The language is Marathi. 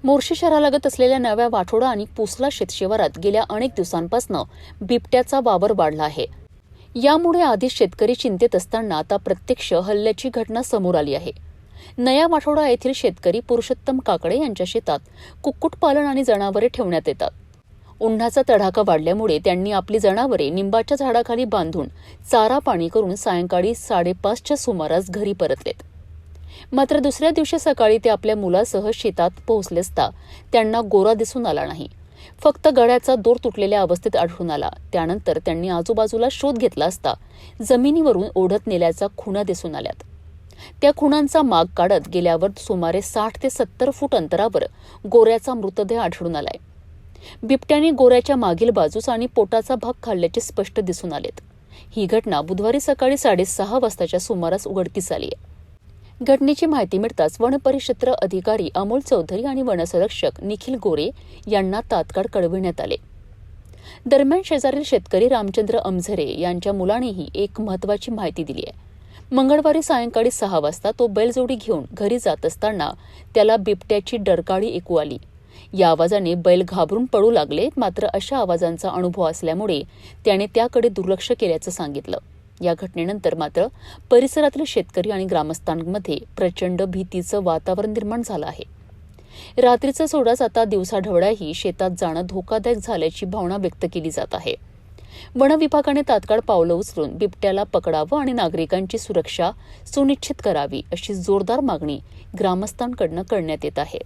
मोर्शी शहरालगत असलेल्या नव्या वाठोडा आणि पुसला शेतशिवारात गेल्या अनेक दिवसांपासून बिबट्याचा वावर वाढला आहे. यामुळे आधीच शेतकरी चिंतेत असताना आता प्रत्यक्ष हल्ल्याची घटना समोर आली आहे. नया वाठोडा येथील शेतकरी पुरुषोत्तम काकडे यांच्या शेतात कुक्कुटपालन आणि जनावरे ठेवण्यात येतात. उन्हाचा तडाखा वाढल्यामुळे त्यांनी आपली जनावरे निंबाच्या झाडाखाली बांधून चारा पाणी करून सायंकाळी 5:30च्या सुमारास घरी परतलेत. मात्र दुसऱ्या दिवशी सकाळी ते आपल्या मुलासह शेतात पोहोचले असता त्यांना गोरा दिसून आला नाही. फक्त गळ्याचा दोर तुटलेल्या अवस्थेत आढळून आला. त्यानंतर त्यांनी आजूबाजूला शोध घेतला असता जमिनीवरून ओढत नेल्याच्या खुणा दिसून आल्यात. त्या खुणांचा माग काढत गेल्यावर सुमारे 60 ते 70 फूट अंतरावर गोऱ्याचा मृतदेह आढळून आलाय. बिबट्याने गोऱ्याच्या मागील बाजूस आणि पोटाचा भाग खाल्ल्याचे स्पष्ट दिसून आलेत. ही घटना बुधवारी सकाळी 6:30 वाजताच्या सुमारास उघडकीस आली आहे. घटनेची माहिती मिळताच वनपरिक्षेत्र अधिकारी अमोल चौधरी आणि वनसंरक्षक निखिल गोरे यांना तात्काळ कळविण्यात आले. दरम्यान शेजारील शेतकरी रामचंद्र अमझरे यांच्या मुलानेही एक महत्त्वाची माहिती दिली आहे. मंगळवारी सायंकाळी 6 वाजता तो बैलजोडी घेऊन घरी जात असताना त्याला बिबट्याची डरकाळी ऐकू आली. या आवाजाने बैल घाबरून पळू लागले. मात्र अशा आवाजांचा अनुभव असल्यामुळे त्याने त्याकडे दुर्लक्ष केल्याचं सांगितलं. या घटनेनंतर मात्र परिसरातील शेतकरी आणि ग्रामस्थांमध्ये प्रचंड भीतीचं वातावरण निर्माण झालं आहे. रात्रीचं सोडाच आता दिवसाढवळ्याही शेतात जाणं धोकादायक झाल्याची भावना व्यक्त केली जात आहे. वन विभागाने तात्काळ पावलं उचलून बिबट्याला पकडावं आणि नागरिकांची सुरक्षा सुनिश्चित करावी अशी जोरदार मागणी ग्रामस्थांकडून करण्यात येत आहे.